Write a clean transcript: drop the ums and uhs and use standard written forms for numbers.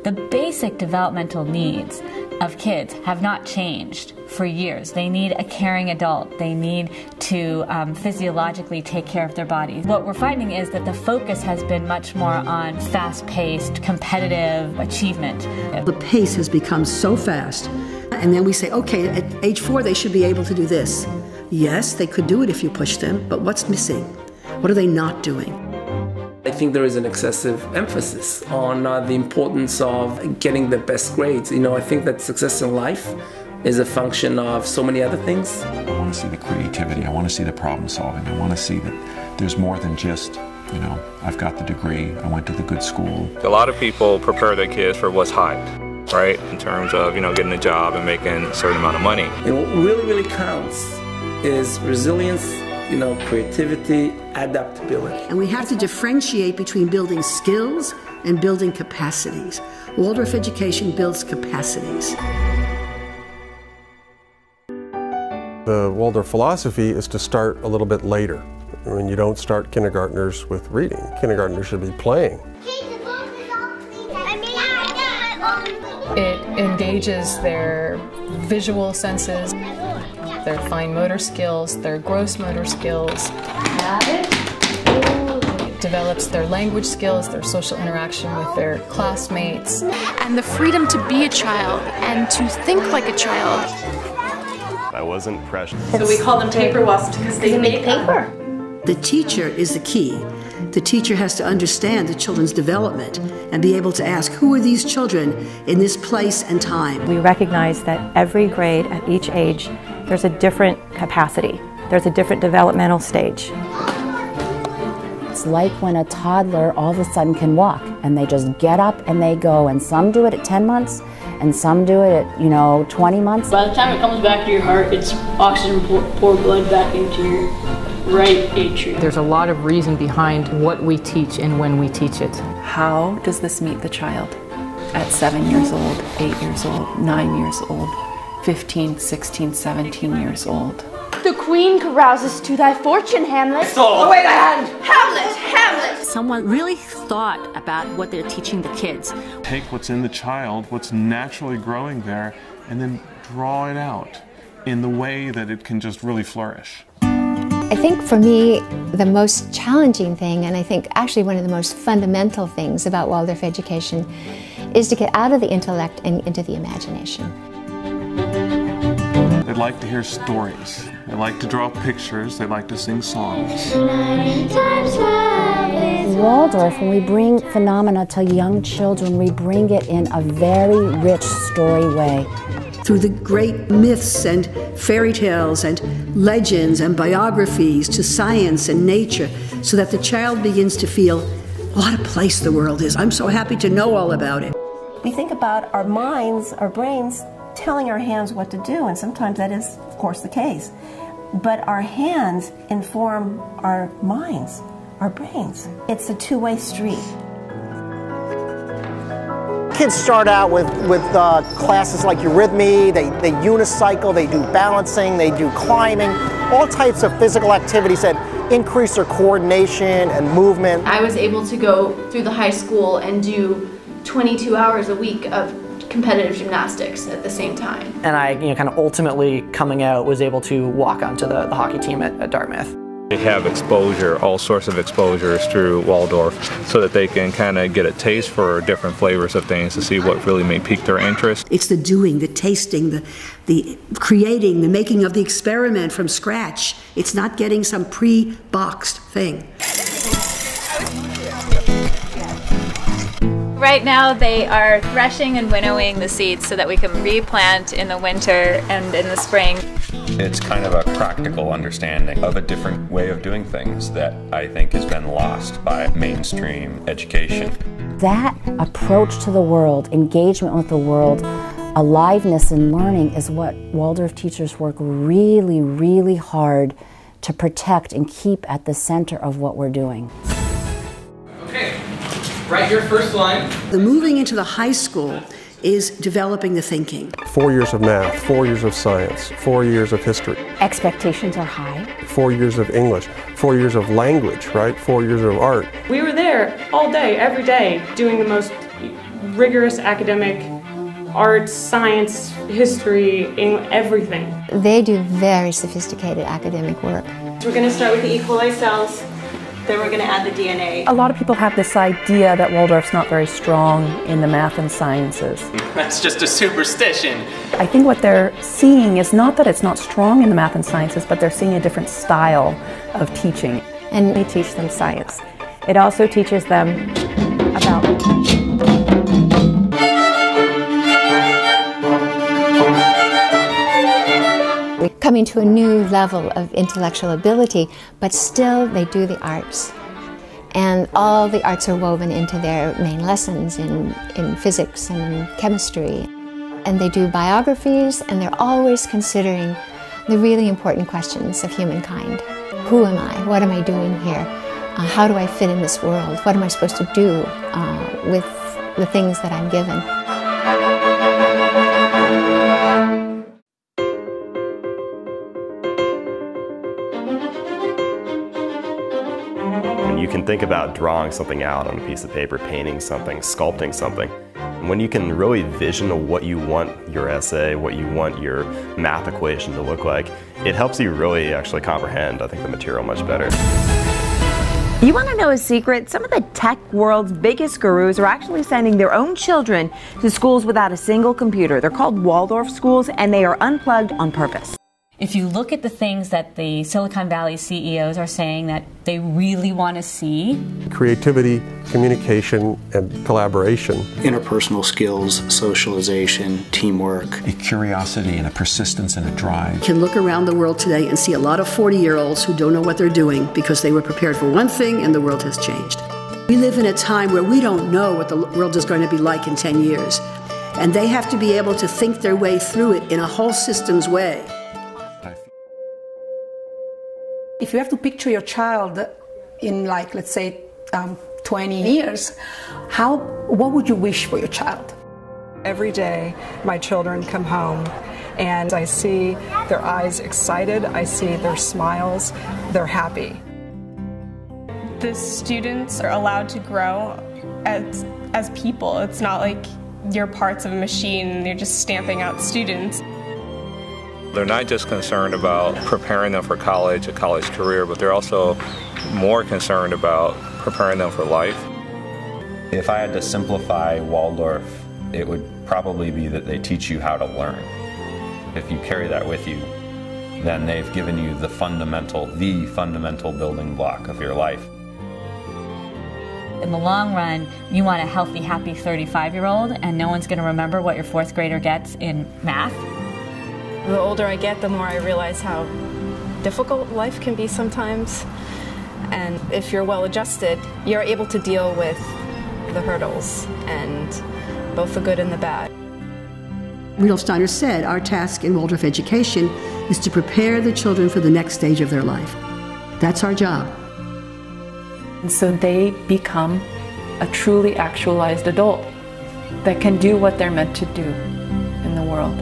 The basic developmental needs of kids have not changed for years. They need a caring adult. They need to physiologically take care of their bodies. What we're finding is that the focus has been much more on fast-paced, competitive achievement. The pace has become so fast, and then we say, okay, at age 4 they should be able to do this. Yes, they could do it if you push them, but what's missing? What are they not doing? I think there is an excessive emphasis on the importance of getting the best grades. You know, I think that success in life is a function of so many other things. I want to see the creativity. I want to see the problem solving. I want to see that there's more than just, you know, I've got the degree, I went to the good school. A lot of people prepare their kids for what's hyped, right? In terms of, you know, getting a job and making a certain amount of money. And what really, really counts is resilience, you know, creativity, adaptability. And we have to differentiate between building skills and building capacities. Waldorf education builds capacities. The Waldorf philosophy is to start a little bit later. I mean, you don't start kindergartners with reading. Kindergartners should be playing. It engages their visual senses, their fine motor skills, their gross motor skills. It develops their language skills, their social interaction with their classmates. And the freedom to be a child and to think like a child. I wasn't pressured. So we call them paper wasps because they make paper. The teacher is the key. The teacher has to understand the children's development and be able to ask, who are these children in this place and time? We recognize that every grade at each age, there's a different capacity. There's a different developmental stage. It's like when a toddler all of a sudden can walk and they just get up and they go, and some do it at 10 months and some do it at, 20 months. By the time it comes back to your heart, it's oxygen pour blood back into your right atrium. There's a lot of reason behind what we teach and when we teach it. How does this meet the child at 7 years old, 8 years old, 9 years old, 15, 16, 17 years old? The queen carouses to thy fortune, Hamlet. Oh, wait a hand! Hamlet! Hamlet! Someone really thought about what they're teaching the kids. Take what's in the child, what's naturally growing there, and then draw it out in the way that it can just really flourish. I think for me, the most challenging thing, and I think actually one of the most fundamental things about Waldorf education, is to get out of the intellect and into the imagination. They like to hear stories. They like to draw pictures. They like to sing songs. In Waldorf, when we bring phenomena to young children, we bring it in a very rich story way. Through the great myths and fairy tales and legends and biographies to science and nature, so that the child begins to feel, what a place the world is. I'm so happy to know all about it. We think about our minds, our brains, telling our hands what to do, and sometimes that is, of course, the case. But our hands inform our minds, our brains. It's a two-way street. Kids start out with classes like eurythmy, they unicycle, they do balancing, they do climbing, all types of physical activities that increase their coordination and movement. I was able to go through the high school and do 22 hours a week of competitive gymnastics at the same time. And I, kind of ultimately coming out, was able to walk onto the hockey team at Dartmouth. They have exposure, all sorts of exposures through Waldorf, so that they can kind of get a taste for different flavors of things to see what really may pique their interest. It's the doing, the tasting, the creating, the making of the experiment from scratch. It's not getting some pre-boxed thing. Right now they are threshing and winnowing the seeds so that we can replant in the winter and in the spring. It's kind of a practical understanding of a different way of doing things that I think has been lost by mainstream education. That approach to the world, engagement with the world, aliveness in learning is what Waldorf teachers work really, really hard to protect and keep at the center of what we're doing. Okay, write your first line. The moving into the high school is developing the thinking. 4 years of math, 4 years of science, 4 years of history. Expectations are high. 4 years of English, 4 years of language, right? 4 years of art. We were there all day, every day, doing the most rigorous academic arts, science, history, everything. They do very sophisticated academic work. We're going to start with the E. coli cells, then we're going to add the DNA. A lot of people have this idea that Waldorf's not very strong in the math and sciences. That's just a superstition. I think what they're seeing is not that it's not strong in the math and sciences, but they're seeing a different style of teaching. And we teach them science. It also teaches them about coming to a new level of intellectual ability, but still they do the arts. And all the arts are woven into their main lessons in physics and in chemistry. And they do biographies, and they're always considering the really important questions of humankind. Who am I? What am I doing here? How do I fit in this world? What am I supposed to do with the things that I'm given? You can think about drawing something out on a piece of paper, painting something, sculpting something. And when you can really vision what you want your essay, what you want your math equation to look like, it helps you really actually comprehend, I think, the material much better. You want to know a secret? Some of the tech world's biggest gurus are actually sending their own children to schools without a single computer. They're called Waldorf schools, and they are unplugged on purpose. If you look at the things that the Silicon Valley CEOs are saying that they really want to see. Creativity, communication, and collaboration. Interpersonal skills, socialization, teamwork. A curiosity and a persistence and a drive. You can look around the world today and see a lot of 40-year-olds who don't know what they're doing because they were prepared for one thing and the world has changed. We live in a time where we don't know what the world is going to be like in 10 years. And they have to be able to think their way through it in a whole systems way. If you have to picture your child in, like, let's say, 20 years, what would you wish for your child? Every day, my children come home, and I see their eyes excited, I see their smiles, they're happy. The students are allowed to grow as people. It's not like you're parts of a machine and you're just stamping out students. They're not just concerned about preparing them for college, a college career, but they're also more concerned about preparing them for life. If I had to simplify Waldorf, it would probably be that they teach you how to learn. If you carry that with you, then they've given you the fundamental building block of your life. In the long run, you want a healthy, happy 35-year-old, and no one's going to remember what your fourth grader gets in math. The older I get, the more I realize how difficult life can be sometimes. And if you're well adjusted, you're able to deal with the hurdles, and both the good and the bad. Rudolf Steiner said, our task in Waldorf education is to prepare the children for the next stage of their life. That's our job. And so they become a truly actualized adult that can do what they're meant to do in the world.